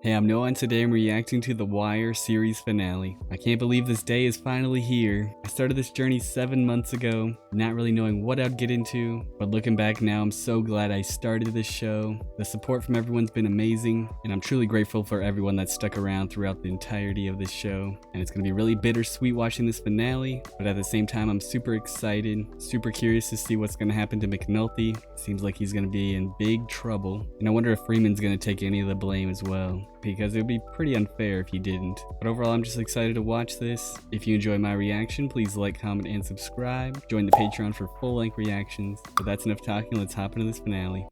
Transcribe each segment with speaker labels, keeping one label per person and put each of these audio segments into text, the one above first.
Speaker 1: Hey, I'm Noah and today I'm reacting to the Wire series finale. I can't believe this day is finally here. I started this journey 7 months ago, not really knowing what I'd get into, but looking back now, I'm so glad I started this show. The support from everyone's been amazing, and I'm truly grateful for everyone that stuck around throughout the entirety of this show. And it's gonna be really bittersweet watching this finale, but at the same time, I'm super excited, super curious to see what's gonna happen to McNulty. Seems like he's gonna be in big trouble, and I wonder if Freeman's gonna take any of the blame as well, because it would be pretty unfair if he didn't. But overall, I'm just excited to watch this. If you enjoy my reaction, please like, comment, and subscribe. Join the Patreon for full-length reactions. But that's enough talking, let's hop into this finale.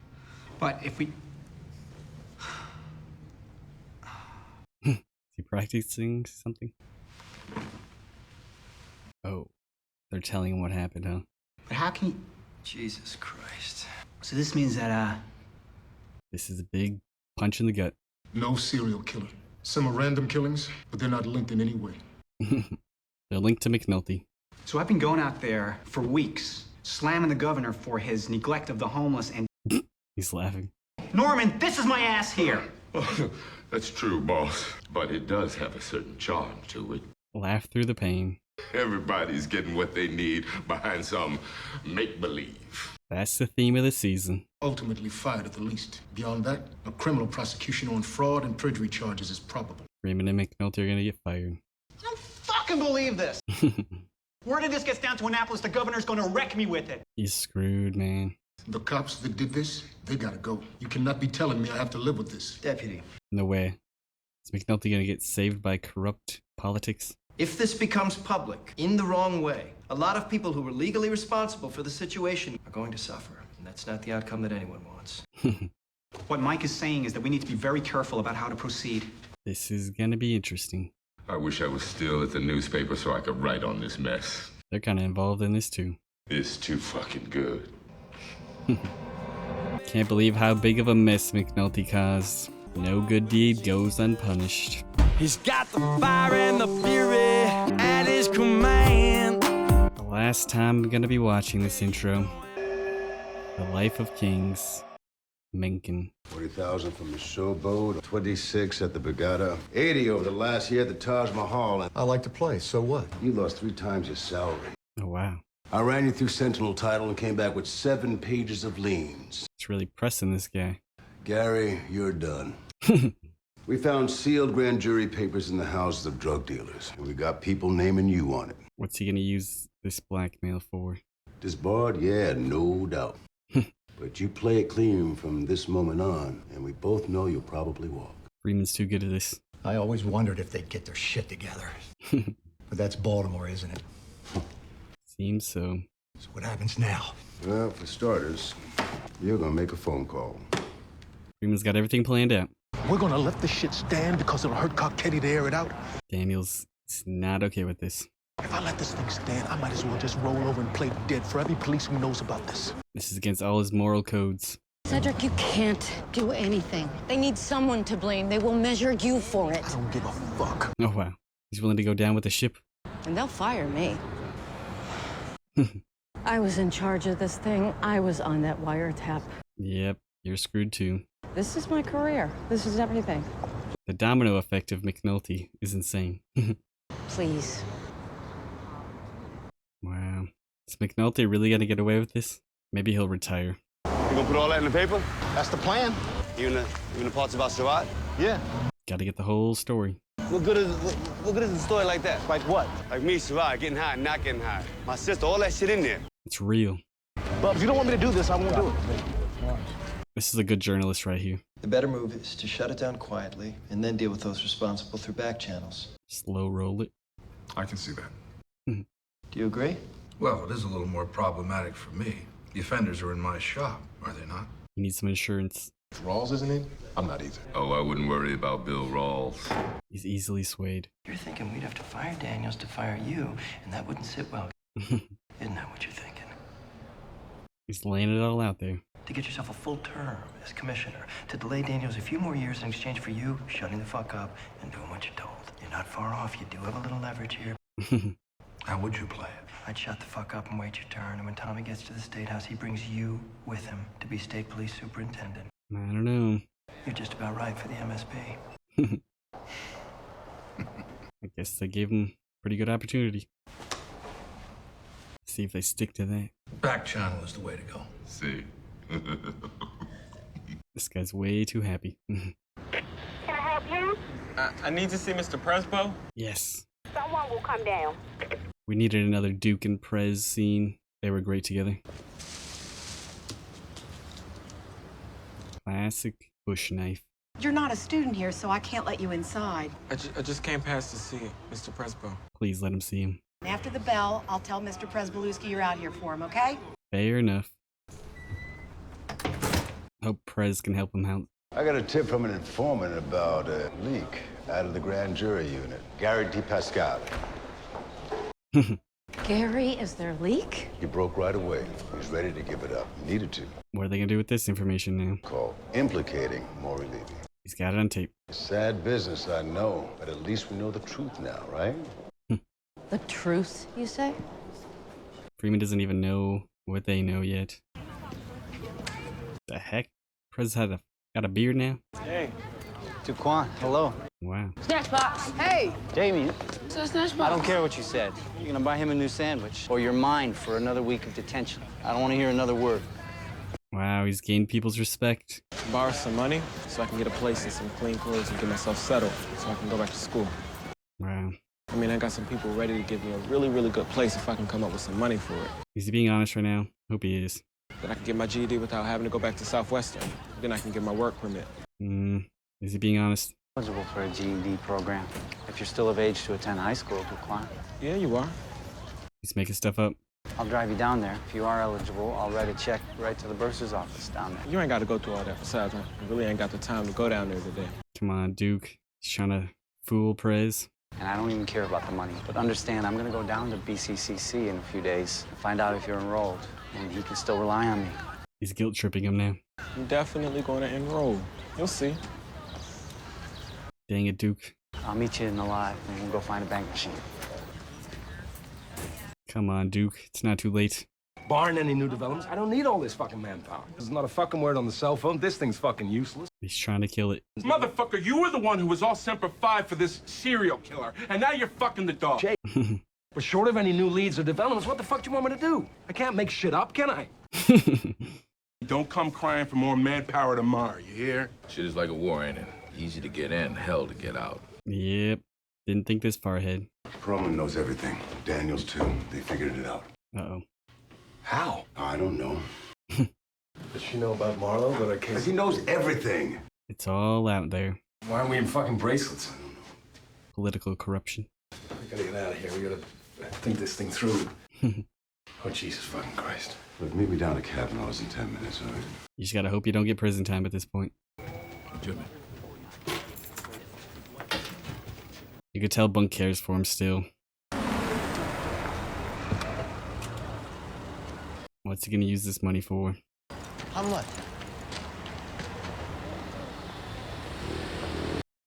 Speaker 2: But if we...
Speaker 1: Is he practicing something? Oh, they're telling him what happened, huh?
Speaker 2: But how can you... Jesus Christ. So this means that,
Speaker 1: This is a big punch in the gut.
Speaker 3: No serial killer. Some are random killings, but they're not linked in any way.
Speaker 1: They're linked to McNulty.
Speaker 2: So I've been going out there for weeks, slamming the governor for his neglect of the homeless and...
Speaker 1: He's laughing.
Speaker 2: Norman, this is my ass here!
Speaker 4: That's true, boss. But it does have a certain charm to it.
Speaker 1: Laugh through the pain.
Speaker 4: Everybody's getting what they need behind some make-believe.
Speaker 1: That's the theme of the season.
Speaker 3: Ultimately fired at the least. Beyond that, a criminal prosecution on fraud and perjury charges is probable.
Speaker 1: Freeman and McNulty are gonna get fired.
Speaker 2: I don't fucking believe this! Word of this gets down to Annapolis, the governor's gonna wreck me with it.
Speaker 1: He's screwed, man.
Speaker 3: The cops that did this, they gotta go. You cannot be telling me I have to live with this.
Speaker 2: Deputy,
Speaker 1: No way. Is McNulty gonna get saved by corrupt politics?
Speaker 5: If this becomes public in the wrong way, a lot of people who were legally responsible for the situation are going to suffer. And that's not the outcome that anyone wants.
Speaker 2: what Mike is saying is that we need to be very careful about how to proceed.
Speaker 1: This is gonna be interesting.
Speaker 4: I wish I was still at the newspaper so I could write on this mess.
Speaker 1: They're kinda involved in this too.
Speaker 4: It's too fucking good.
Speaker 1: Can't believe how big of a mess McNulty caused. No good deed goes unpunished.
Speaker 6: He's got the fire and the fury at his command.
Speaker 1: The last time I'm gonna be watching this intro. The Life of Kings. Mencken.
Speaker 7: 40,000 from the showboat, 26 at the Borgata, 80 over the last year at the Taj Mahal.
Speaker 8: I like to play, so what?
Speaker 7: You lost 3 times your salary.
Speaker 1: Oh wow.
Speaker 7: I ran you through Sentinel title and came back with 7 pages of liens.
Speaker 1: It's really pressing this guy.
Speaker 7: Gary, you're done. We found sealed grand jury papers in the houses of drug dealers, and we got people naming you on it.
Speaker 1: What's he gonna use this blackmail for?
Speaker 7: Disbarred? Yeah, no doubt. But you play it clean from this moment on, and we both know you'll probably walk.
Speaker 1: Freeman's too good at this.
Speaker 8: I always wondered if they'd get their shit together. But that's Baltimore, isn't it?
Speaker 1: Seems so.
Speaker 8: So what happens now?
Speaker 7: Well, for starters, you're gonna make a phone call.
Speaker 1: Freeman's got everything planned out.
Speaker 9: We're gonna let this shit stand because it'll hurt Cocketty to air it out.
Speaker 1: Daniel's is not okay with this.
Speaker 9: If I let this thing stand, I might as well just roll over and play dead for every police who knows about this.
Speaker 1: This is against all his moral codes.
Speaker 10: Cedric, you can't do anything. They need someone to blame. They will measure you for it.
Speaker 9: I don't give a fuck.
Speaker 1: Oh wow. He's willing to go down with the ship.
Speaker 10: And they'll fire me. I was in charge of this thing. I was on that wiretap.
Speaker 1: Yep, you're screwed too.
Speaker 10: This is my career. This is everything.
Speaker 1: The domino effect of McNulty is insane.
Speaker 10: Please.
Speaker 1: Wow. Is McNulty really gonna get away with this? Maybe he'll retire.
Speaker 11: You gonna put all that in the paper?
Speaker 9: That's the plan.
Speaker 11: Even the parts about Surratt?
Speaker 9: Yeah.
Speaker 1: Gotta get the whole story.
Speaker 11: What good is a story like that?
Speaker 9: Like what?
Speaker 11: Like me, Surratt, getting high and not getting high. My sister, all that shit in there.
Speaker 1: It's real.
Speaker 9: But if you don't want me to do this, I won't do it.
Speaker 1: This is a good journalist right here.
Speaker 5: The better move is to shut it down quietly and then deal with those responsible through back channels.
Speaker 1: Slow roll it.
Speaker 12: I can see that.
Speaker 5: Do you agree?
Speaker 12: Well, it is a little more problematic for me. The offenders are in my shop, are they not?
Speaker 1: He needs some insurance.
Speaker 12: Rawls isn't in? I'm not either.
Speaker 4: Oh, I wouldn't worry about Bill Rawls.
Speaker 1: He's easily swayed.
Speaker 5: You're thinking we'd have to fire Daniels to fire you, and that wouldn't sit well. Isn't that what you're thinking?
Speaker 1: He's laying it all out there.
Speaker 5: To get yourself a full term as commissioner, to delay Daniels a few more years in exchange for you shutting the fuck up and doing what you're told. You're not far off. You do have a little leverage here.
Speaker 12: How would you play it?
Speaker 5: I'd shut the fuck up and wait your turn, and when Tommy gets to the State House, he brings you with him to be state police superintendent.
Speaker 1: I don't know.
Speaker 5: You're just about right for the MSP.
Speaker 1: I guess they gave him a pretty good opportunity. See if they stick to that.
Speaker 12: Back channel is the way to go.
Speaker 4: See?
Speaker 1: This guy's way too happy.
Speaker 13: Can I help you?
Speaker 6: I need to see Mr. Presbo.
Speaker 1: Yes.
Speaker 13: Someone will come down.
Speaker 1: We needed another Duke and Prez scene. They were great together. Classic bush knife.
Speaker 14: You're not a student here, so I can't let you inside.
Speaker 6: I just came past to see Mr. Presbo.
Speaker 1: Please let him see him.
Speaker 14: After the bell, I'll tell Mr. Presbalewski you're out here for him, okay?
Speaker 1: Fair enough. Hope Prez can help him out.
Speaker 7: I got a tip from an informant about a leak out of the grand jury unit. Gary DePascal.
Speaker 10: Gary, is there a leak?
Speaker 7: He broke right away. He's ready to give it up. He needed to.
Speaker 1: What are they gonna do with this information now?
Speaker 7: Called implicating Maury Levy.
Speaker 1: He's got it on tape.
Speaker 7: Sad business, I know, but at least we know the truth now, right?
Speaker 10: The truth, you say?
Speaker 1: Freeman doesn't even know what they know yet. The heck? Prez got a beard now?
Speaker 15: Hey, Duquan, hello.
Speaker 1: Wow.
Speaker 15: Snatch box. Hey, Damien. It's a snatch box. I don't care what you said. You're gonna buy him a new sandwich, or you're mine for another week of detention. I don't want to hear another word.
Speaker 1: Wow, he's gained people's respect.
Speaker 6: Borrow some money so I can get a place and some clean clothes and get myself settled so I can go back to school.
Speaker 1: Wow.
Speaker 6: I mean, I got some people ready to give me a really, really good place if I can come up with some money for it.
Speaker 1: Is he being honest right now? Hope he is.
Speaker 6: Then I can get my GED without having to go back to Southwestern. Then I can get my work permit.
Speaker 1: Is he being honest?
Speaker 15: Eligible for a GED program if you're still of age to attend high school, Duquan.
Speaker 6: Yeah, you are.
Speaker 1: He's making stuff up.
Speaker 15: I'll drive you down there. If you are eligible, I'll write a check right to the bursar's office down there.
Speaker 6: You ain't got to go through all that. Besides, I really ain't got the time to go down there today.
Speaker 1: Come on, Duke. He's trying to fool Prez.
Speaker 15: And I don't even care about the money. But understand, I'm going to go down to BCCC in a few days and find out if you're enrolled. And he can still rely on me.
Speaker 1: He's guilt-tripping him now.
Speaker 6: I'm definitely going to enroll. You'll see.
Speaker 1: Dang it, Duke.
Speaker 15: I'll meet you in the lot and we'll go find a bank machine.
Speaker 1: Come on, Duke. It's not too late.
Speaker 16: Barring any new developments, I don't need all this fucking manpower. There's not a fucking word on the cell phone. This thing's fucking useless.
Speaker 1: He's trying to kill it.
Speaker 17: Motherfucker, you were the one who was all Semper Fi for this serial killer, and now you're fucking the dog.
Speaker 16: Jay, but short of any new leads or developments, what the fuck do you want me to do? I can't make shit up, can I?
Speaker 17: Don't come crying for more manpower tomorrow, you hear?
Speaker 12: Shit is like a war, ain't it? Easy to get in, hell to get out.
Speaker 1: Yep. Didn't think this far ahead.
Speaker 7: Perlman knows everything. Daniels, too. They figured it out.
Speaker 1: Uh-oh.
Speaker 16: How?
Speaker 7: I don't know.
Speaker 8: Does she know about Marlo? That our case?
Speaker 7: He knows everything.
Speaker 1: It's all out there.
Speaker 16: Why aren't we in fucking bracelets?
Speaker 1: Political corruption.
Speaker 16: We gotta get out of here. We gotta think this thing through. Oh, Jesus fucking Christ.
Speaker 7: Look, meet me down at Kavanaugh's in 10 minutes, all right?
Speaker 1: You just gotta hope you don't get prison time at this point.
Speaker 12: Jimmy.
Speaker 1: You could tell Bunk cares for him still. What's he gonna use this money for?
Speaker 5: How much?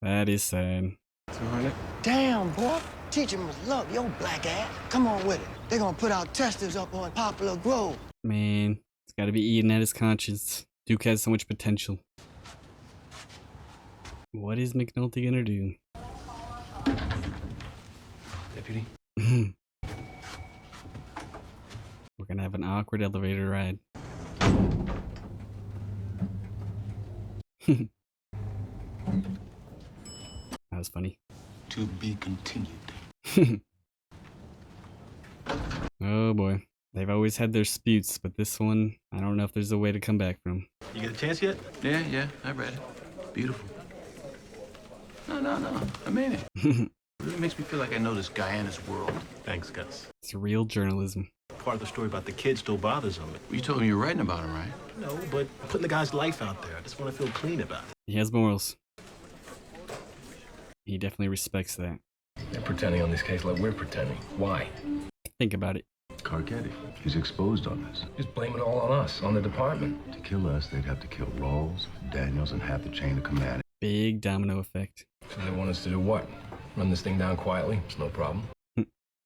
Speaker 1: That is sad.
Speaker 6: 200?
Speaker 5: Damn, boy. Teacher must love your black ass. Come on with it. They're gonna put our testers up on Poplar Grove.
Speaker 1: Man, it's gotta be eating at his conscience. Duke has so much potential. What is McNulty gonna do?
Speaker 16: Deputy?
Speaker 1: We're gonna have an awkward elevator ride. That was funny.
Speaker 3: To be continued.
Speaker 1: Oh boy. They've always had their disputes, but this one, I don't know if there's a way to come back from.
Speaker 8: You get a chance yet?
Speaker 12: Yeah, I read it. Beautiful. No, I mean it. It really makes me feel like I know this guy and his world.
Speaker 8: Thanks, Gus.
Speaker 1: It's real journalism.
Speaker 8: Part of the story about the kid still bothers him.
Speaker 12: You told me you were writing about him, right?
Speaker 8: No, but putting the guy's life out there. I just want to feel clean about it.
Speaker 1: He has morals. He definitely respects that.
Speaker 16: They're pretending on this case like we're pretending. Why?
Speaker 1: Think about it.
Speaker 7: Carcetti. He's exposed on this.
Speaker 16: Just blame it all on us, on the department.
Speaker 7: To kill us, they'd have to kill Rawls, Daniels, and half the chain of command.
Speaker 1: Big domino effect.
Speaker 16: So they want us to do what? Run this thing down quietly? It's no problem.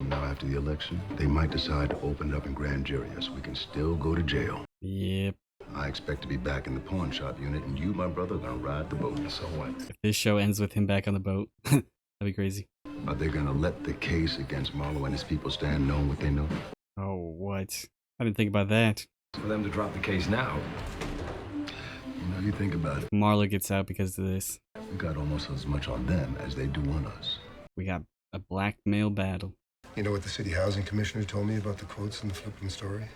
Speaker 7: Now, after the election, they might decide to open it up in grand jury so we can still go to jail.
Speaker 1: Yep.
Speaker 7: I expect to be back in the pawn shop unit, and you, my brother, are gonna ride the boat.
Speaker 12: So what?
Speaker 1: If this show ends with him back on the boat, that'd be crazy.
Speaker 7: Are they gonna let the case against Marlo and his people stand knowing what they know?
Speaker 1: Oh, what? I didn't think about that.
Speaker 16: For them to drop the case now.
Speaker 7: You know, you think about it.
Speaker 1: Marlo gets out because of this.
Speaker 7: We got almost as much on them as they do on us.
Speaker 1: We got a blackmail battle.
Speaker 18: You know what the city housing commissioner told me about the quotes in the flipping story?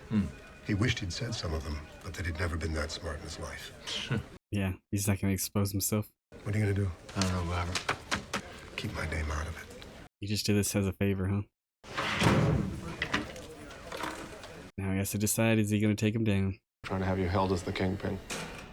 Speaker 18: He wished he'd said some of them, but that he'd never been that smart in his life.
Speaker 1: Yeah, he's not gonna expose himself.
Speaker 18: What are you gonna do?
Speaker 12: I don't know, Robert.
Speaker 18: Keep my name out of it.
Speaker 1: You just did this as a favor, huh? Now he has to decide, is he gonna take him down?
Speaker 19: Trying to have you held as the kingpin.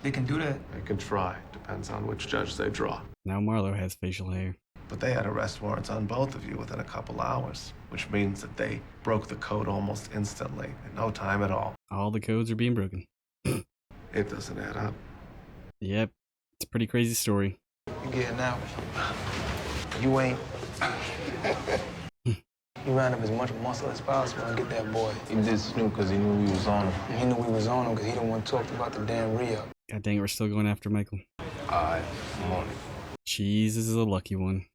Speaker 5: They can do that.
Speaker 19: They can try. Depends on which judge they draw.
Speaker 1: Now Marlo has facial hair.
Speaker 19: But they had arrest warrants on both of you within a couple hours, which means that they broke the code almost instantly, in no time at all.
Speaker 1: All the codes are being broken.
Speaker 19: It doesn't add up.
Speaker 1: Yep, it's a pretty crazy story.
Speaker 5: You getting out. You ain't. He ran up as much muscle as possible and get that boy. He did Snoop because he knew we was on him. And he knew we was on him because he didn't want to talk about the damn re-up.
Speaker 1: God dang it, we're still going after Michael.
Speaker 19: I'm on it.
Speaker 1: Jesus is a lucky one.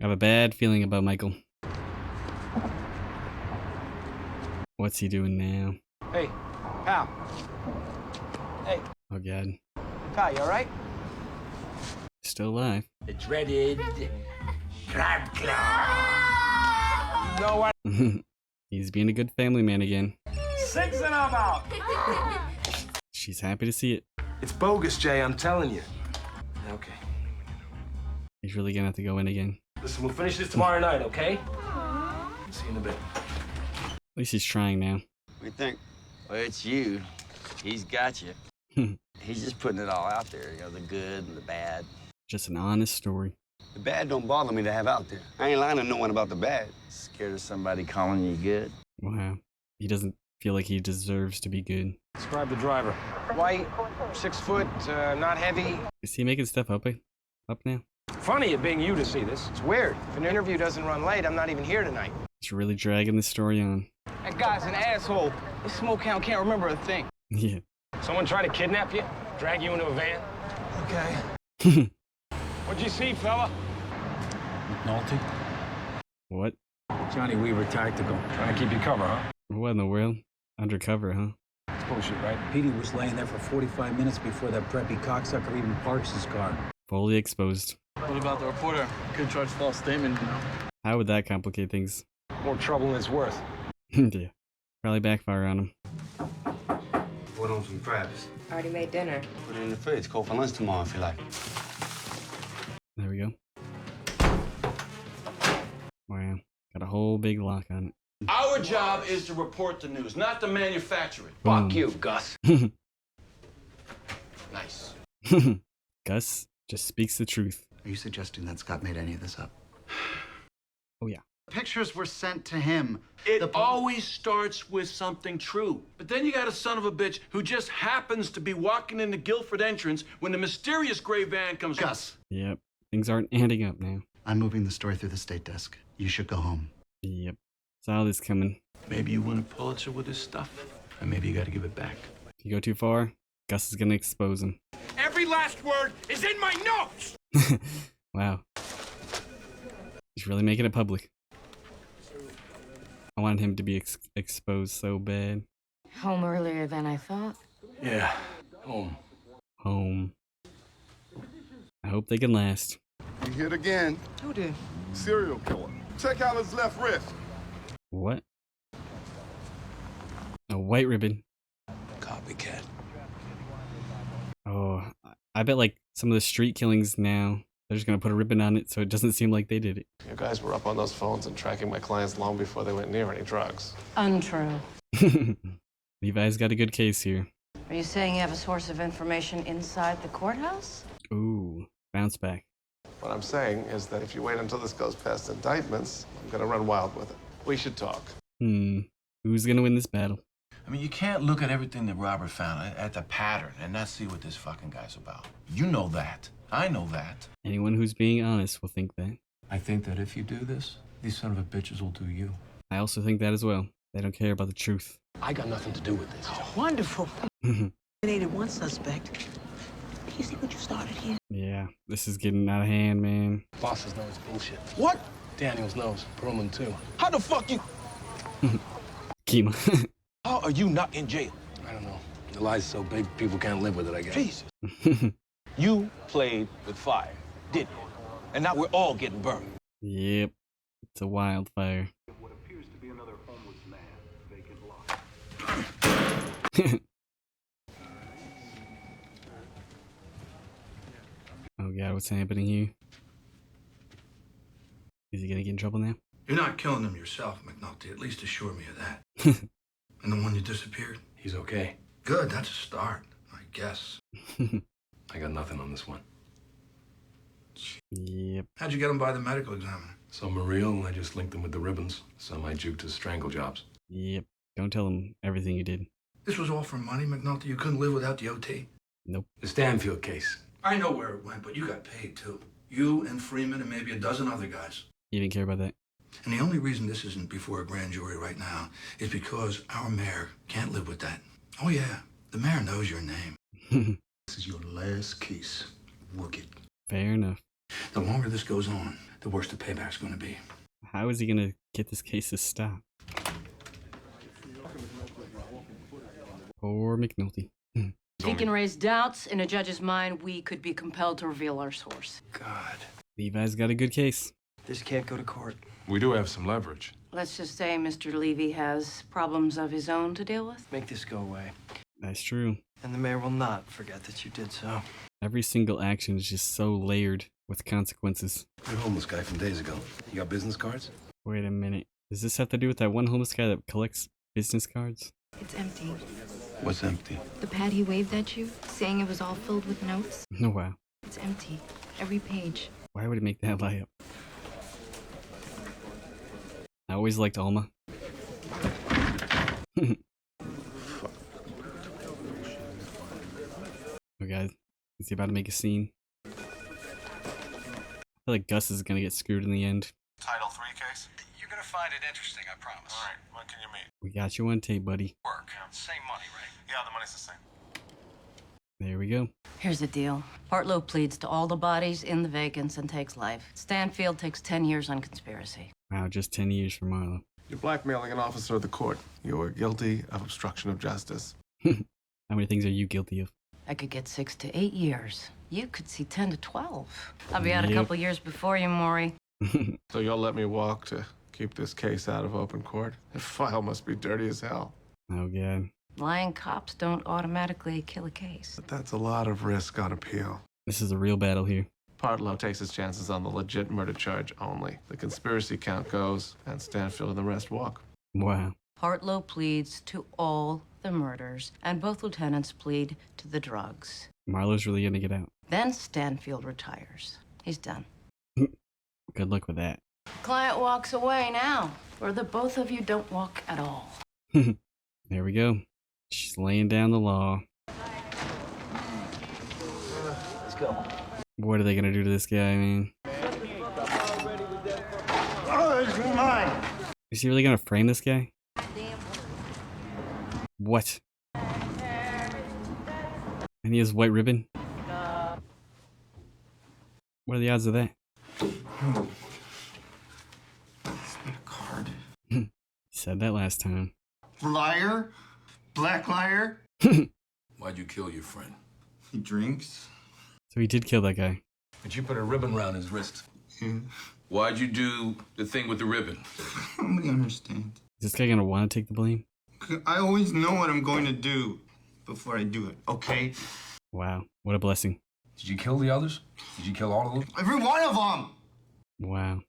Speaker 1: I have a bad feeling about Michael. What's he doing now?
Speaker 5: Hey, pal. Hey.
Speaker 1: Oh god.
Speaker 5: Pal, you alright?
Speaker 1: Still alive.
Speaker 6: The dreaded Crab
Speaker 5: You know what?
Speaker 1: He's being a good family man again.
Speaker 5: 6 and I'm out.
Speaker 1: She's happy to see it.
Speaker 16: It's bogus, Jay, I'm telling you. Okay.
Speaker 1: He's really gonna have to go in again.
Speaker 16: Listen, we'll finish this tomorrow night, okay? See you in a bit.
Speaker 1: At least he's trying now.
Speaker 15: We think, well, it's you. He's got you. He's just putting it all out there, you know, the good and the bad.
Speaker 1: Just an honest story.
Speaker 15: The bad don't bother me to have out there. I ain't lying to no one about the bad. Scared of somebody calling you good?
Speaker 1: Wow. He doesn't feel like he deserves to be good.
Speaker 16: Describe the driver. White, 6 foot, not heavy.
Speaker 1: Is he making stuff up now?
Speaker 16: Funny it being you to see this. It's weird. If an interview doesn't run late, I'm not even here tonight.
Speaker 1: He's really dragging the story on.
Speaker 5: That guy's an asshole. This smoke hound can't remember a thing.
Speaker 1: Yeah.
Speaker 16: Someone try to kidnap you? Drag you into a van?
Speaker 5: Okay.
Speaker 16: What'd you see, fella?
Speaker 20: McNulty?
Speaker 1: What?
Speaker 20: Johnny Weaver Tactical.
Speaker 16: Trying to keep you cover, huh?
Speaker 1: What in the world? Undercover, huh?
Speaker 16: It's bullshit, right?
Speaker 20: Petey was laying there for 45 minutes before that preppy cocksucker even parks his car.
Speaker 1: Fully exposed.
Speaker 21: What about the reporter? Could charge false statement, you know?
Speaker 1: How would that complicate things?
Speaker 16: More trouble than it's worth.
Speaker 1: Yeah. Probably backfire on him.
Speaker 15: Put on some crabs.
Speaker 22: Already made dinner.
Speaker 15: Put it in the fridge. Call for lunch tomorrow if you like.
Speaker 1: There we go. Wow. Got a whole big lock on it.
Speaker 17: Our job is to report the news, not to manufacture it.
Speaker 1: Boom.
Speaker 16: Fuck you, Gus.
Speaker 17: Nice.
Speaker 1: Gus just speaks the truth.
Speaker 23: Are you suggesting that Scott made any of this up?
Speaker 1: Oh, yeah.
Speaker 2: Pictures were sent to him.
Speaker 17: It always starts with something true. But then you got a son of a bitch who just happens to be walking in the Guilford entrance when the mysterious gray van comes.
Speaker 2: Gus.
Speaker 1: Yep. Things aren't adding up now.
Speaker 23: I'm moving the story through the state desk. You should go home.
Speaker 1: Yep. Saw this coming.
Speaker 17: Maybe you won a Pulitzer with this stuff, and maybe you got to give it back.
Speaker 1: If you go too far, Gus is gonna expose him.
Speaker 17: Every last word is in my notes!
Speaker 1: Wow. He's really making it public. I wanted him to be exposed so bad.
Speaker 10: Home earlier than I thought.
Speaker 16: Yeah, home.
Speaker 1: Home. I hope they can last.
Speaker 24: He hit again.
Speaker 5: Who did?
Speaker 24: Serial killer. Check out his left wrist.
Speaker 1: What? A white ribbon.
Speaker 16: Copycat.
Speaker 1: Oh, I bet like some of the street killings now, they're just gonna put a ribbon on it so it doesn't seem like they did it.
Speaker 19: You guys were up on those phones and tracking my clients long before they went near any drugs.
Speaker 10: Untrue.
Speaker 1: Levi's got a good case here.
Speaker 10: Are you saying you have a source of information inside the courthouse?
Speaker 1: Ooh, bounce back.
Speaker 19: What I'm saying is that if you wait until this goes past indictments, I'm gonna run wild with it. We should talk.
Speaker 1: Who's gonna win this battle?
Speaker 25: I mean, you can't look at everything that Robert found, at the pattern, and not see what this fucking guy's about. You know that. I know that.
Speaker 1: Anyone who's being honest will think that.
Speaker 20: I think that if you do this, these son of a bitches will do you.
Speaker 1: I also think that as well. They don't care about the truth.
Speaker 16: I got nothing to do with this.
Speaker 5: Oh, wonderful.
Speaker 4: Eliminated one suspect. You see what you started here?
Speaker 1: Yeah, this is getting out of hand, man.
Speaker 16: Bosses know it's bullshit.
Speaker 4: What?
Speaker 16: Daniels knows. Perlman, too.
Speaker 4: How the fuck you?
Speaker 1: Kima.
Speaker 4: How are you not in jail?
Speaker 16: I don't know. The lie's so big, people can't live with it, I guess.
Speaker 4: Jesus. You played with fire, didn't you? And now we're all getting burned.
Speaker 1: Yep, it's a wildfire.
Speaker 9: What appears to be another homeless man, vacant lot.
Speaker 1: Oh god, what's happening here? Is he gonna get in trouble now?
Speaker 3: You're not killing him yourself, McNulty. At least assure me of that. And the one you disappeared?
Speaker 16: He's okay.
Speaker 3: Good, that's a start, I guess.
Speaker 16: I got nothing on this one.
Speaker 1: Yep.
Speaker 3: How'd you get him by the medical examiner?
Speaker 16: Some are real, and I just linked them with the ribbons. Some I juked as strangle jobs.
Speaker 1: Yep. Don't tell him everything you did.
Speaker 3: This was all for money, McNulty? You couldn't live without the OT?
Speaker 1: Nope.
Speaker 16: The Stanfield case.
Speaker 3: I know where it went, but you got paid, too. You and Freeman and maybe a dozen other guys.
Speaker 1: You didn't care about that.
Speaker 3: And the only reason this isn't before a grand jury right now is because our mayor can't live with that. Oh, yeah. The mayor knows your name. This is your last case. Work it.
Speaker 1: Fair enough.
Speaker 3: The longer this goes on, the worse the payback's going to be.
Speaker 1: How is he gonna get this case to stop? Poor McNulty.
Speaker 10: If he can raise doubts in a judge's mind, we could be compelled to reveal our source.
Speaker 15: God.
Speaker 1: Levi's got a good case.
Speaker 15: This can't go to court.
Speaker 11: We do have some leverage.
Speaker 10: Let's just say Mr. Levy has problems of his own to deal with.
Speaker 15: Make this go away.
Speaker 1: That's true.
Speaker 15: And the mayor will not forget that you did so.
Speaker 1: Every single action is just so layered with consequences.
Speaker 16: That homeless guy from days ago. You got business cards?
Speaker 1: Wait a minute. Does this have to do with that one homeless guy that collects business cards?
Speaker 13: It's empty.
Speaker 16: What's empty?
Speaker 13: The pad he waved at you, saying it was all filled with notes.
Speaker 1: No, wow.
Speaker 13: It's empty. Every page.
Speaker 1: Why would it make that lie up? I always liked Alma. Oh god, is he about to make a scene? I feel like Gus is gonna get screwed in the end.
Speaker 22: Title III case? You're gonna find it interesting, I promise. All right, when can you meet?
Speaker 1: We got you on tape, buddy.
Speaker 22: Work. Same money, right? Yeah, the money's the same.
Speaker 1: There we go.
Speaker 10: Here's the deal. Marlo pleads to all the bodies in the vacants and takes life. Stanfield takes 10 years on conspiracy.
Speaker 1: Wow, just 10 years for Marlo.
Speaker 19: You're blackmailing an officer of the court. You are guilty of obstruction of justice.
Speaker 1: How many things are you guilty of?
Speaker 10: I could get 6 to 8 years. You could see 10 to 12. I'll be out a couple years before you, Maury.
Speaker 19: So you'll let me walk to keep this case out of open court? The file must be dirty as hell.
Speaker 1: Oh, God.
Speaker 10: Lying cops don't automatically kill a case.
Speaker 19: But that's a lot of risk on appeal.
Speaker 1: This is a real battle here.
Speaker 19: Partlow takes his chances on the legit murder charge only. The conspiracy count goes, and Stanfield and the rest walk.
Speaker 1: Wow.
Speaker 10: Partlow pleads to all the murders, and both lieutenants plead to the drugs.
Speaker 1: Marlo's really gonna get out.
Speaker 10: Then Stanfield retires. He's done.
Speaker 1: Good luck with that.
Speaker 10: Client walks away now, or the both of you don't walk at all.
Speaker 1: There we go. She's laying down the law.
Speaker 15: Let's go.
Speaker 1: What are they gonna do to this guy, man?
Speaker 15: Oh, it's mine.
Speaker 1: Is he really gonna frame this guy? What? And he has white ribbon? What are the odds of that?
Speaker 26: It's not a card.
Speaker 1: He said that last time.
Speaker 26: Liar? Black liar?
Speaker 25: Why'd you kill your friend?
Speaker 26: He drinks.
Speaker 1: So he did kill that guy.
Speaker 16: But you put a ribbon around his wrist.
Speaker 26: Yeah.
Speaker 25: Why'd you do the thing with the ribbon?
Speaker 26: Nobody understands.
Speaker 1: Is this guy gonna want to take the blame?
Speaker 26: I always know what I'm going to do before I do it, okay?
Speaker 1: Wow, what a blessing.
Speaker 16: Did you kill the others? Did you kill all of them?
Speaker 26: Every one of them!
Speaker 1: Wow.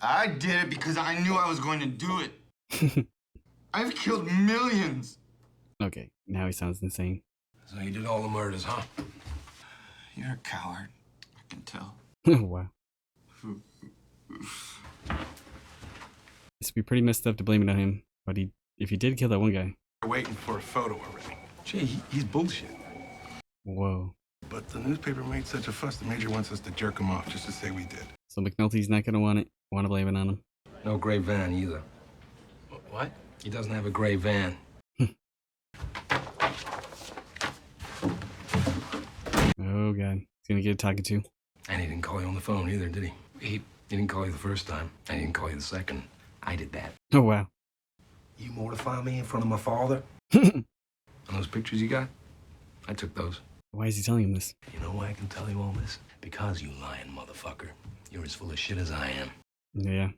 Speaker 26: I did it because I knew I was going to do it. I've killed millions.
Speaker 1: Okay, now he sounds insane.
Speaker 16: So you did all the murders, huh?
Speaker 26: You're a coward. I can tell.
Speaker 1: Wow. This would be pretty messed up to blame it on him, but if he did kill that one guy.
Speaker 19: We're waiting for a photo already. Gee, he's bullshit.
Speaker 1: Whoa.
Speaker 19: But the newspaper made such a fuss, the major wants us to jerk him off just to say we did.
Speaker 1: So McNulty's not gonna want to blame it on him.
Speaker 16: No gray van either. What? He doesn't have a gray van.
Speaker 1: Oh god, he's gonna get a talking to.
Speaker 16: And he didn't call you on the phone either, did he? He didn't call you the first time. And he didn't call you the second. I did that.
Speaker 1: Oh wow.
Speaker 16: You mortify me in front of my father? And those pictures you got? I took those.
Speaker 1: Why is he telling him this?
Speaker 16: You know why I can tell you all this? Because you lying motherfucker. You're as full of shit as I am.
Speaker 1: Yeah,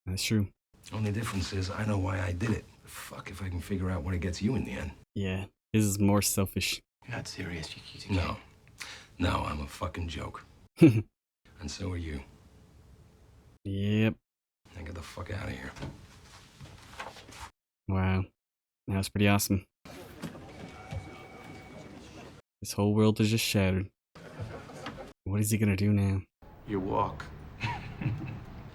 Speaker 1: that's true.
Speaker 16: Only difference is I know why I did it. Fuck if I can figure out what it gets you in the end.
Speaker 1: Yeah, his is more selfish.
Speaker 15: You're not serious. You
Speaker 16: No. No, I'm a fucking joke. And so are you.
Speaker 1: Yep.
Speaker 16: Now get the fuck out of here.
Speaker 1: Wow. That was pretty awesome. This whole world is just shattered. What is he gonna do now?
Speaker 19: You walk.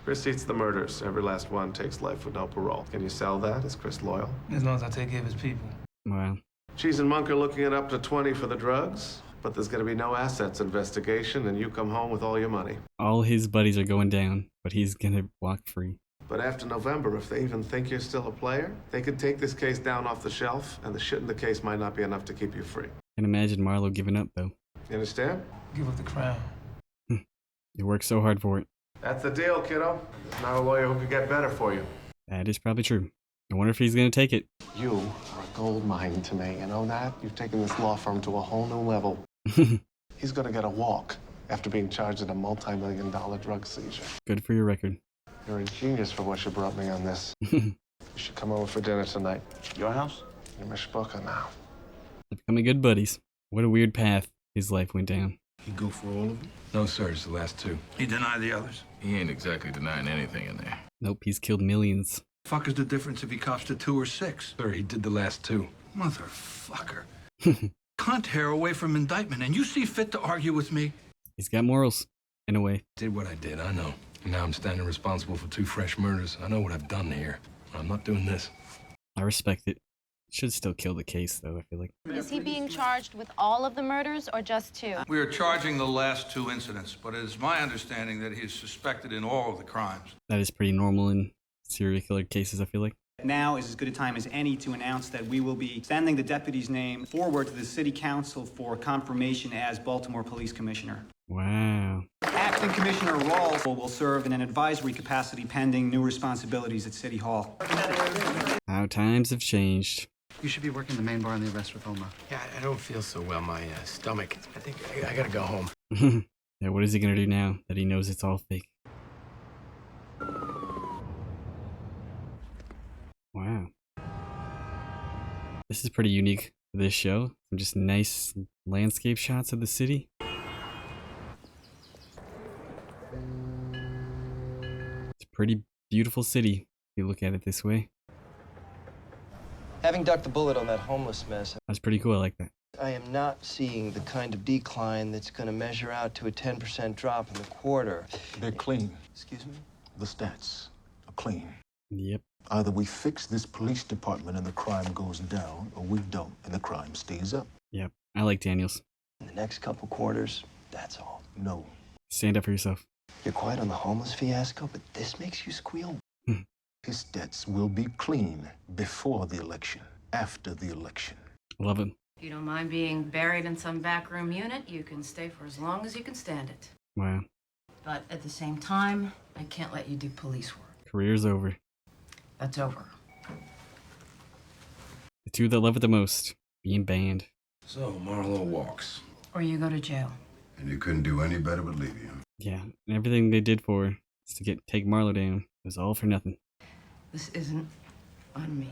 Speaker 19: Chris eats the murders. Every last one takes life with no parole. Can you sell that? Is Chris loyal?
Speaker 21: As long as I take care of his people.
Speaker 1: Wow.
Speaker 19: Cheese and Monk are looking at up to 20 for the drugs, but there's going to be no assets investigation, and you come home with all your money.
Speaker 1: All his buddies are going down, but he's gonna walk free.
Speaker 19: But after November, if they even think you're still a player, they could take this case down off the shelf, and the shit in the case might not be enough to keep you free.
Speaker 1: Can't imagine Marlo giving up though.
Speaker 19: You understand?
Speaker 21: Give up the crown.
Speaker 1: You worked so hard for it.
Speaker 19: That's the deal, kiddo. There's not a lawyer who could get better for you.
Speaker 1: That is probably true. I wonder if he's gonna take it.
Speaker 7: You are a gold mine to me, you know that? You've taken this law firm to a whole new level. He's gonna get a walk after being charged with a multi-million-dollar drug seizure.
Speaker 1: Good for your record.
Speaker 7: You're a genius for what you brought me on this. You should come over for dinner tonight.
Speaker 15: Your house?
Speaker 7: You're Mishbuka now.
Speaker 1: They're becoming good buddies. What a weird path his life went down.
Speaker 3: He go for all of them?
Speaker 16: No, sir, it's the last two.
Speaker 3: He deny the others?
Speaker 25: He ain't exactly denying anything in there.
Speaker 1: Nope, he's killed millions.
Speaker 3: Fuck is the difference if he cops to 2 or 6?
Speaker 16: Sir, he did the last two.
Speaker 3: Motherfucker. Cunt hair away from indictment, and you see fit to argue with me?
Speaker 1: He's got morals, in a way.
Speaker 16: Did what I did, I know. And now I'm standing responsible for 2 fresh murders. I know what I've done here. I'm not doing this.
Speaker 1: I respect it. Should still kill the case, though, I feel like.
Speaker 8: Is he being charged with all of the murders or just 2?
Speaker 24: We are charging the last 2 incidents, but it is my understanding that he is suspected in all of the crimes.
Speaker 1: That is pretty normal in serial killer cases, I feel like.
Speaker 11: Now is as good a time as any to announce that we will be sending the deputy's name forward to the city council for confirmation as Baltimore Police Commissioner.
Speaker 1: Wow.
Speaker 11: Acting Commissioner Rawls will serve in an advisory capacity pending new responsibilities at City Hall.
Speaker 1: How times have changed.
Speaker 23: You should be working the main bar in the arrest reform.
Speaker 15: Yeah, I don't feel so well. My stomach. I think I gotta go home.
Speaker 1: Yeah, what is he gonna do now that he knows it's all fake? Wow. This is pretty unique for this show. Some just nice landscape shots of the city. It's a pretty beautiful city if you look at it this way.
Speaker 5: Having ducked the bullet on that homeless mess,
Speaker 1: That's pretty cool, I like that.
Speaker 5: I am not seeing the kind of decline that's going to measure out to a 10% drop in the quarter.
Speaker 12: They're clean.
Speaker 5: Excuse me?
Speaker 12: The stats are clean.
Speaker 1: Yep.
Speaker 12: Either we fix this police department and the crime goes down, or we don't and the crime stays up.
Speaker 1: Yep. I like Daniels.
Speaker 5: In the next couple quarters, that's all.
Speaker 12: No.
Speaker 1: Stand up for yourself.
Speaker 5: You're quiet on the homeless fiasco, but this makes you squeal.
Speaker 12: His debts will be clean before the election, after the election.
Speaker 1: Love it.
Speaker 10: If you don't mind being buried in some backroom unit, you can stay for as long as you can stand it.
Speaker 1: Wow.
Speaker 10: But at the same time, I can't let you do police work.
Speaker 1: Career's over.
Speaker 10: That's over.
Speaker 1: The 2 that love it the most. Being banned.
Speaker 16: So, Marlo walks.
Speaker 10: Or you go to jail.
Speaker 3: And you couldn't do any better but leave him.
Speaker 1: Yeah, and everything they did for her is to take Marlo down. It was all for nothing.
Speaker 10: This isn't on me.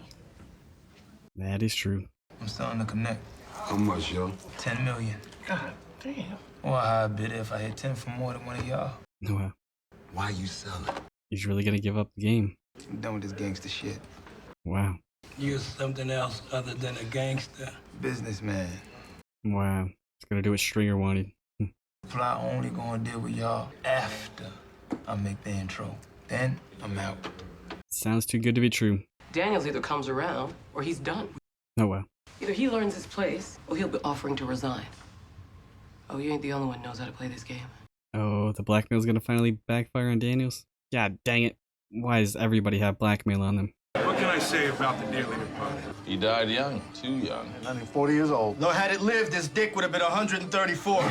Speaker 1: That is true.
Speaker 21: I'm starting to connect.
Speaker 3: How much, yo?
Speaker 21: 10 million.
Speaker 3: God damn.
Speaker 21: Well, I'd bid it if I hit 10 for more than one of y'all.
Speaker 1: Wow.
Speaker 3: Why you selling?
Speaker 1: He's really gonna give up the game.
Speaker 21: I'm done with this gangster shit.
Speaker 1: Wow.
Speaker 21: You're something else other than a gangster. Businessman.
Speaker 1: Wow. He's gonna do what Stringer wanted.
Speaker 21: Fly only gonna deal with y'all after I make the intro. Then I'm out.
Speaker 1: Sounds too good to be true.
Speaker 14: Daniels either comes around or he's done.
Speaker 1: Oh wow.
Speaker 14: Either he learns his place or he'll be offering to resign. Oh, you ain't the only one who knows how to play this game.
Speaker 1: Oh, the blackmail's gonna finally backfire on Daniels? God dang it. Why does everybody have blackmail on them?
Speaker 2: What can I say about the dearly departed?
Speaker 25: He died young, too young.
Speaker 19: Not even 40 years old.
Speaker 26: No, had it lived, his dick would have been 134.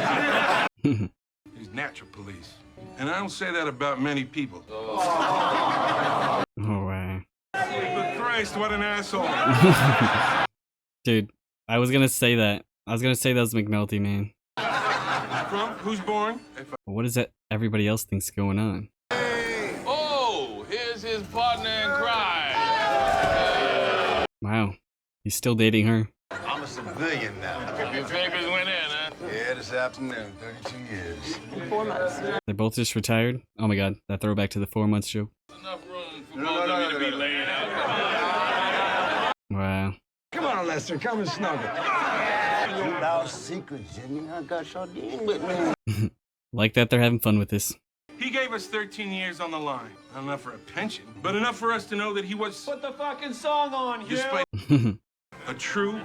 Speaker 2: He's natural police. And I don't say that about many people.
Speaker 1: Oh, wow.
Speaker 2: But Christ, what an asshole.
Speaker 1: Dude, I was gonna say that. I was gonna say that was McNulty, man.
Speaker 2: From? Who's born?
Speaker 1: What is that everybody else thinks going on?
Speaker 25: Oh, here's his partner in crime.
Speaker 1: Wow. He's still dating her.
Speaker 26: I'm a civilian now.
Speaker 25: Your papers went in, huh?
Speaker 26: Yeah, this afternoon, 32 years.
Speaker 10: 4 months.
Speaker 1: They both just retired? Oh my god, that throwback to the 4 months show.
Speaker 25: Enough room for both of you to be laying out.
Speaker 1: Wow.
Speaker 16: Come on, Lester, come and snuggle.
Speaker 26: Keep our secret, Jimmy. I got your deal with me.
Speaker 1: Like that they're having fun with this.
Speaker 2: He gave us 13 years on the line. Not enough for a pension, but enough for us to know that he was...
Speaker 11: Put the fucking song on, Hugh!
Speaker 2: Despite a true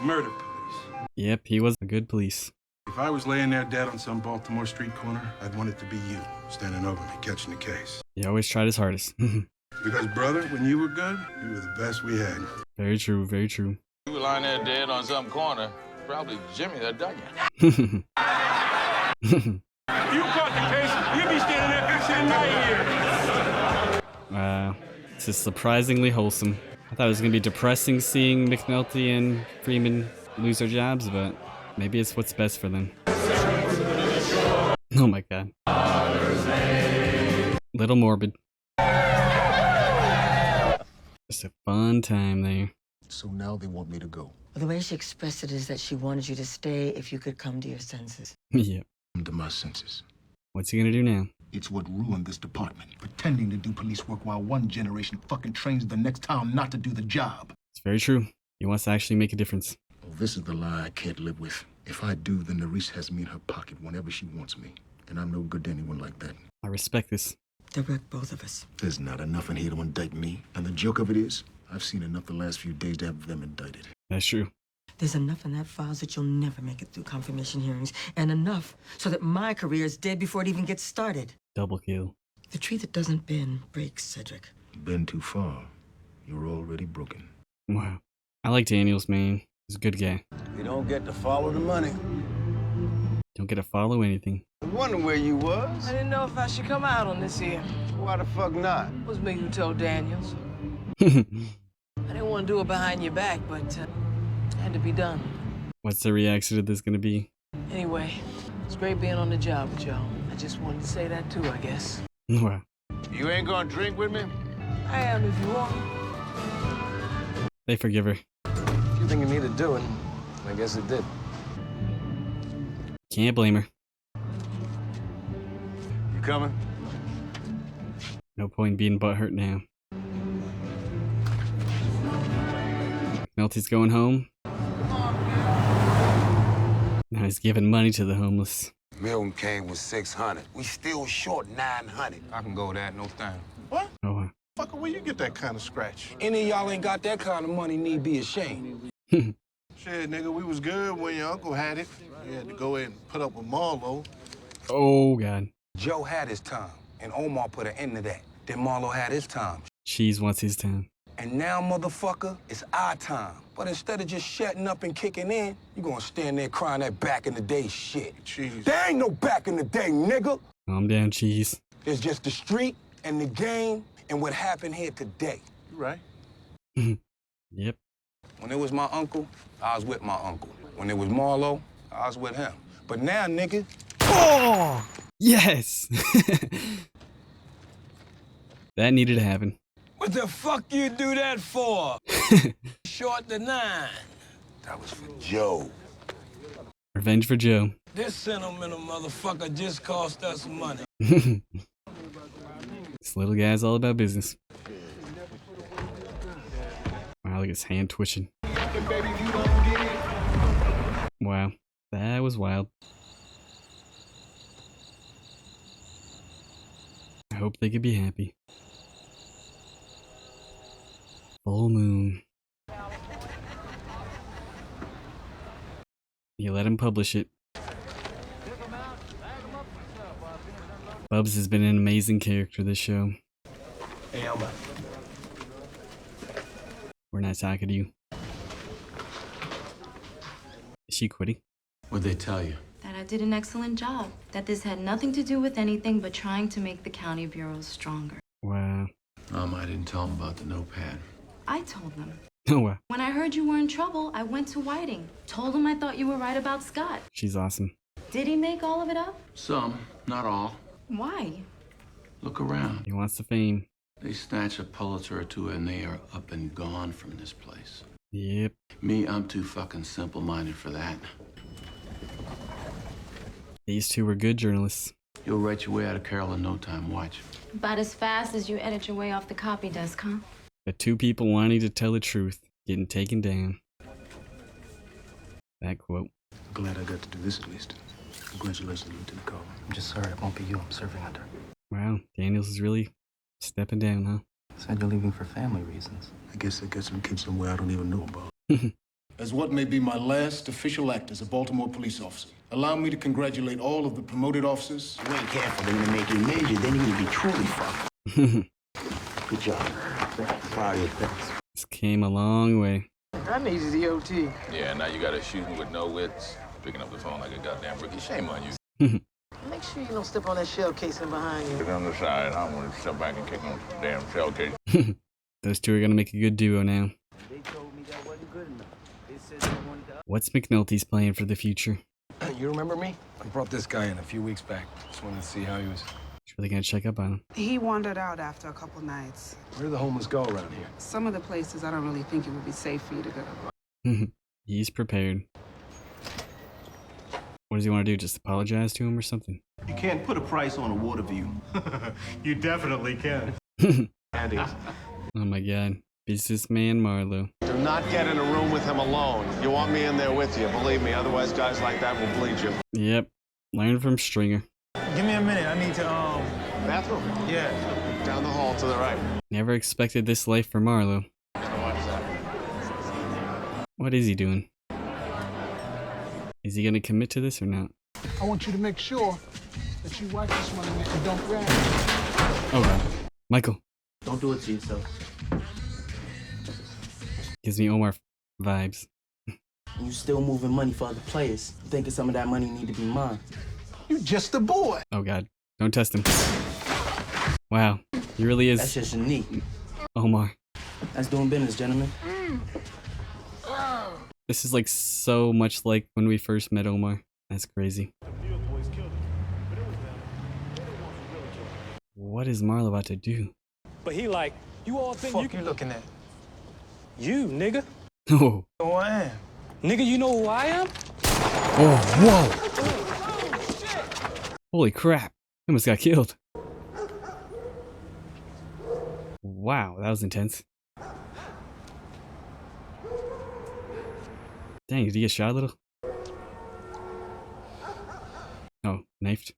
Speaker 2: murder police.
Speaker 1: Yep, he was a good police.
Speaker 2: If I was laying there dead on some Baltimore street corner, I'd want it to be you, standing over me, catching the case.
Speaker 1: He always tried his hardest.
Speaker 2: Because, brother, when you were good, you were the best we had.
Speaker 1: Very true, very true.
Speaker 25: You were lying there dead on some corner. Probably Jimmy that done you.
Speaker 2: If you caught the case, you'd be standing there fixing in my ear.
Speaker 1: Wow. This is surprisingly wholesome. I thought it was going to be depressing seeing McNulty and Freeman lose their jobs, but maybe it's what's best for them. Oh my god. Little morbid. Just a fun time there.
Speaker 12: So now they want me to go.
Speaker 4: The way she expressed it is that she wanted you to stay if you could come to your senses.
Speaker 1: Yep.
Speaker 12: Come to my senses.
Speaker 1: What's he gonna do now?
Speaker 12: It's what ruined this department. Pretending to do police work while one generation fucking trains the next town not to do the job.
Speaker 1: It's very true. He wants to actually make a difference.
Speaker 12: Oh, this is the lie I can't live with. If I do, then Nerese has me in her pocket whenever she wants me. And I'm no good to anyone like that.
Speaker 1: I respect this.
Speaker 4: They wrecked both of us.
Speaker 12: There's not enough in here to indict me. And the joke of it is, I've seen enough the last few days to have them indicted.
Speaker 1: That's true.
Speaker 4: There's enough in that file that you'll never make it through confirmation hearings. And enough so that my career is dead before it even gets started.
Speaker 1: Double kill.
Speaker 4: The tree that doesn't bend breaks, Cedric.
Speaker 12: Been too far. You're already broken.
Speaker 1: Wow. I like Daniels, man. He's a good guy.
Speaker 26: You don't get to follow the money.
Speaker 1: Don't get to follow anything.
Speaker 26: I wonder where you was.
Speaker 6: I didn't know if I should come out on this here.
Speaker 26: Why the fuck not?
Speaker 6: It was me who told Daniels. I didn't want to do it behind your back, but it had to be done.
Speaker 1: What's the reaction to this gonna be?
Speaker 6: Anyway, it's great being on the job with y'all. I just wanted to say that too, I guess.
Speaker 1: Wow.
Speaker 26: You ain't gonna drink with me?
Speaker 6: I am if you want.
Speaker 1: They forgive her.
Speaker 16: If you think it needed doing, I guess it did.
Speaker 1: Can't blame her.
Speaker 26: You coming?
Speaker 1: No point being butthurt now. McNulty's going home. Now he's giving money to the homeless.
Speaker 26: Milton came with 600. We still short 900.
Speaker 22: I can go that, no thing.
Speaker 16: What?
Speaker 1: Oh, wow.
Speaker 16: Fucker, where you get that kind of scratch?
Speaker 21: Any of y'all ain't got that kind of money need be ashamed.
Speaker 16: Shit, nigga, we was good when your uncle had it. You had to go in and put up with Marlo.
Speaker 1: Oh, God.
Speaker 21: Joe had his time, and Omar put an end to that. Then Marlo had his time.
Speaker 1: Cheese wants his time.
Speaker 21: And now, motherfucker, it's our time. But instead of just shutting up and kicking in, you gonna stand there crying that back in the day shit.
Speaker 16: Cheese.
Speaker 21: There ain't no back in the day, nigga.
Speaker 1: Calm down, Cheese.
Speaker 21: There's just the street and the game and what happened here today.
Speaker 16: You right.
Speaker 1: Yep.
Speaker 21: When it was my uncle, I was with my uncle. When it was Marlo, I was with him. But now, nigga...
Speaker 1: Oh! Yes! That needed to happen.
Speaker 6: What the fuck you do that for? Short the 9.
Speaker 26: That was for Joe.
Speaker 1: Revenge for Joe.
Speaker 6: This sentimental motherfucker just cost us money.
Speaker 1: This little guy's all about business. Wow, look at his hand twitching. Wow, that was wild. I hope they could be happy. Full moon. You let him publish it. Bubs has been an amazing character this show.
Speaker 16: Hey, Elma.
Speaker 1: We're not talking to you. Is she quitting?
Speaker 15: What'd they tell you?
Speaker 7: That I did an excellent job. That this had nothing to do with anything but trying to make the county bureaus stronger.
Speaker 1: Wow.
Speaker 15: I didn't tell them about the notepad.
Speaker 7: I told them.
Speaker 1: Oh, wow.
Speaker 7: When I heard you were in trouble, I went to Whiting. Told him I thought you were right about Scott.
Speaker 1: She's awesome.
Speaker 7: Did he make all of it up?
Speaker 15: Some, not all.
Speaker 7: Why?
Speaker 15: Look around.
Speaker 1: He wants the fame.
Speaker 15: They snatch a Pulitzer or two and they are up and gone from this place.
Speaker 1: Yep.
Speaker 15: Me, I'm too fucking simple-minded for that.
Speaker 1: These two were good journalists.
Speaker 15: You'll write your way out of Carroll in no time, watch.
Speaker 7: About as fast as you edit your way off the copy desk, huh?
Speaker 1: The two people wanting to tell the truth, getting taken down. That quote.
Speaker 12: Glad I got to do this at least. Congratulations, Lieutenant Carl.
Speaker 5: I'm just sorry it won't be you I'm serving under.
Speaker 1: Wow, Daniels is really stepping down, huh?
Speaker 5: Said you're leaving for family reasons.
Speaker 12: I guess I got some kids somewhere I don't even know about.
Speaker 9: As what may be my last official act as a Baltimore police officer, allow me to congratulate all of the promoted officers.
Speaker 26: You ain't careful, they're gonna make you major, then you're gonna be truly fucked. Good job. Proud of you.
Speaker 1: This came a long way.
Speaker 6: I need the OT.
Speaker 13: Yeah, now you got a shooting with no wits, picking up the phone like a goddamn rookie. Shame on you.
Speaker 6: Make sure you don't step on that shell casing behind you.
Speaker 13: Get on the side. I don't want to step back and kick on the damn shell case.
Speaker 1: Those two are gonna make a good duo now.
Speaker 5: They told me that wasn't good enough. They said they wanted to...
Speaker 1: What's McNulty's plan for the future?
Speaker 16: You remember me? I brought this guy in a few weeks back. Just wanted to see how he was.
Speaker 1: She's really gonna check up on him.
Speaker 17: He wandered out after a couple nights.
Speaker 16: Where do the homeless go around here?
Speaker 17: Some of the places I don't really think it would be safe for you to go.
Speaker 1: He's prepared. What does he want to do? Just apologize to him or something?
Speaker 18: You can't put a price on a water view. You definitely can. Andy.
Speaker 1: Oh my god. Businessman Marlo.
Speaker 20: Do not get in a room with him alone. You want me in there with you, believe me. Otherwise, guys like that will bleed you.
Speaker 1: Yep. Learn from Stringer.
Speaker 18: Give me a minute. I need to,
Speaker 20: Bathroom?
Speaker 18: Yeah.
Speaker 20: Down the hall to the right.
Speaker 1: Never expected this life for Marlo. What is he doing? Is he gonna commit to this or not?
Speaker 27: I want you to make sure that you wipe this money and don't grab it.
Speaker 1: Oh god. Michael.
Speaker 5: Don't do it to yourself.
Speaker 1: Gives me Omar vibes.
Speaker 5: You still moving money for other players. Thinking some of that money need to be mine.
Speaker 27: You just a boy.
Speaker 1: Oh god. Don't test him. Wow. He really is.
Speaker 5: That's just unique.
Speaker 1: Omar.
Speaker 5: That's doing business, gentlemen.
Speaker 1: This is like so much like when we first met Omar. That's crazy. What is Marlo about to do?
Speaker 18: But he like, you all think you can... looking at? You, nigga.
Speaker 1: Oh.
Speaker 18: Who I am. Nigga, you know who I am?
Speaker 1: Oh, whoa. Holy crap. He almost got killed. Wow, that was intense. Dang, did he get shot a little? Oh, knifed.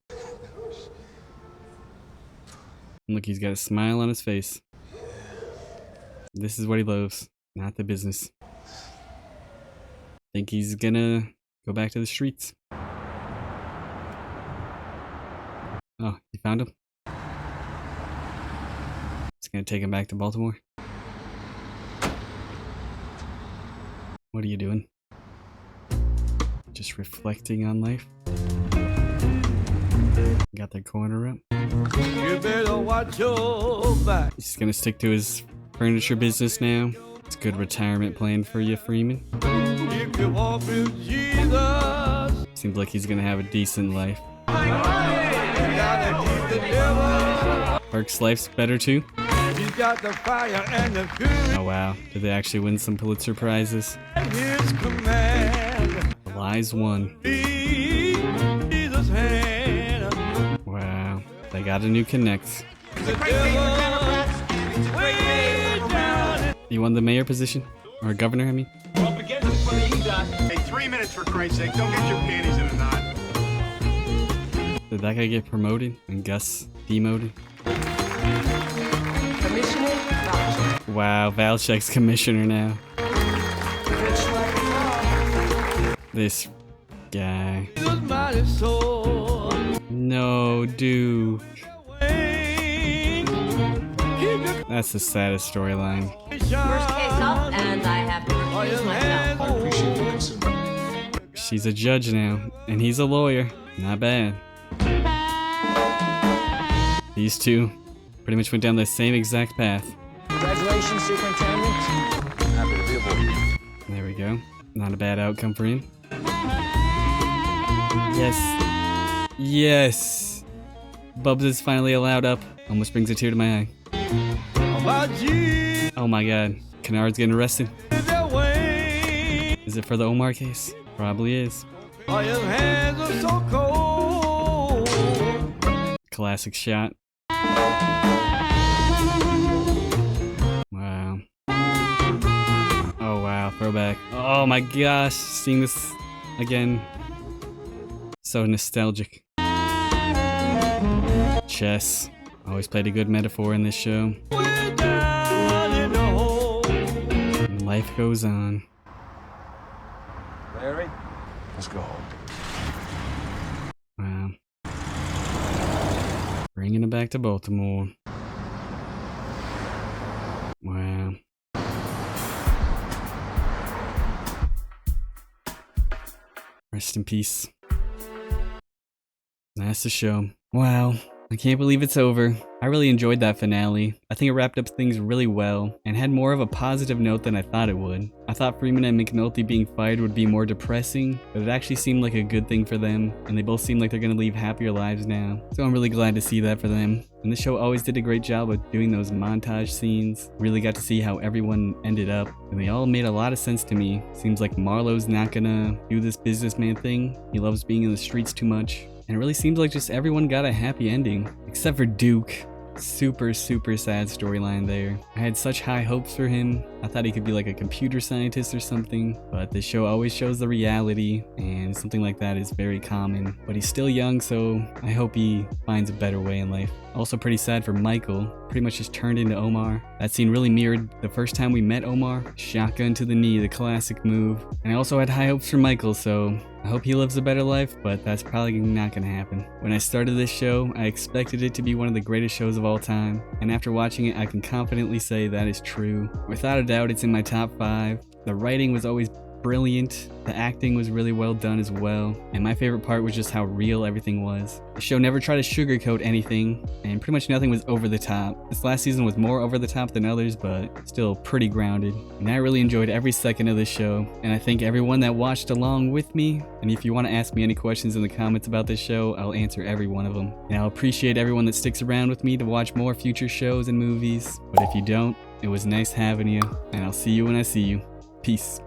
Speaker 1: Look, he's got a smile on his face. This is what he loves, not the business. Think he's gonna go back to the streets. Oh, you found him? He's gonna take him back to Baltimore. What are you doing? Just reflecting on life. Got the corner up.
Speaker 28: You better watch your back.
Speaker 1: He's gonna stick to his furniture business now. It's a good retirement plan for you, Freeman.
Speaker 28: If you walk with Jesus.
Speaker 1: Seems like he's gonna have a decent life. Burke's life's better too.
Speaker 28: He's got the fire and the fury.
Speaker 1: Oh wow, did they actually win some Pulitzer Prizes?
Speaker 28: His command.
Speaker 1: The Lies won.
Speaker 28: Jesus' hand.
Speaker 1: Wow, they got a new connect. You won the mayor position? Or governor, I mean?
Speaker 21: Well, begin this for the EDOT. Hey, 3 minutes for Christ's sake. Don't get your panties in a knot.
Speaker 1: Did that guy get promoted and Gus demoted?
Speaker 6: Commissioner?
Speaker 1: Wow, Valchek's commissioner now. This guy. No, dude. That's the saddest storyline.
Speaker 7: First case up, and I have to recuse myself.
Speaker 12: I appreciate the concern.
Speaker 1: She's a judge now, and he's a lawyer. Not bad. These two pretty much went down the same exact path.
Speaker 15: Congratulations, Superintendent. Happy to be aboard.
Speaker 1: There we go. Not a bad outcome for him. Yes. Yes. Bubs is finally allowed up. Almost brings a tear to my eye. Oh my god. Kennard's getting arrested. Is it for the Omar case? Probably is. Classic shot. Wow. Oh wow, throwback. Oh my gosh, seeing this again. So nostalgic. Chess. Always played a good metaphor in this show. And life goes on.
Speaker 16: Larry, let's go home.
Speaker 1: Wow. Bringing it back to Baltimore. Wow. Rest in peace. That's the show. Wow. I can't believe it's over. I really enjoyed that finale. I think it wrapped up things really well and had more of a positive note than I thought it would. I thought Freeman and McNulty being fired would be more depressing, but it actually seemed like a good thing for them, and they both seem like they're gonna lead happier lives now. So I'm really glad to see that for them. And the show always did a great job of doing those montage scenes. Really got to see how everyone ended up, and they all made a lot of sense to me. Seems like Marlo's not gonna do this businessman thing. He loves being in the streets too much. And it really seems like just everyone got a happy ending, except for Duke. Super sad storyline there. I had such high hopes for him. I thought he could be like a computer scientist or something, but this show always shows the reality, and something like that is very common. But he's still young, so I hope he finds a better way in life. Also pretty sad for Michael, pretty much just turned into Omar. That scene really mirrored the first time we met Omar. Shotgun to the knee, the classic move. And I also had high hopes for Michael, so I hope he lives a better life, but that's probably not gonna happen. When I started this show, I expected it to be one of the greatest shows of all time, and after watching it, I can confidently say that is true. Without a doubt, it's in my top 5. The writing was always brilliant, the acting was really well done as well, and my favorite part was just how real everything was. The show never tried to sugarcoat anything, and pretty much nothing was over the top. This last season was more over the top than others, but still pretty grounded. And I really enjoyed every second of this show, and I thank everyone that watched along with me. And if you want to ask me any questions in the comments about this show, I'll answer every one of them. And I'll appreciate everyone that sticks around with me to watch more future shows and movies. But if you don't, it was nice having you, and I'll see you when I see you. Peace.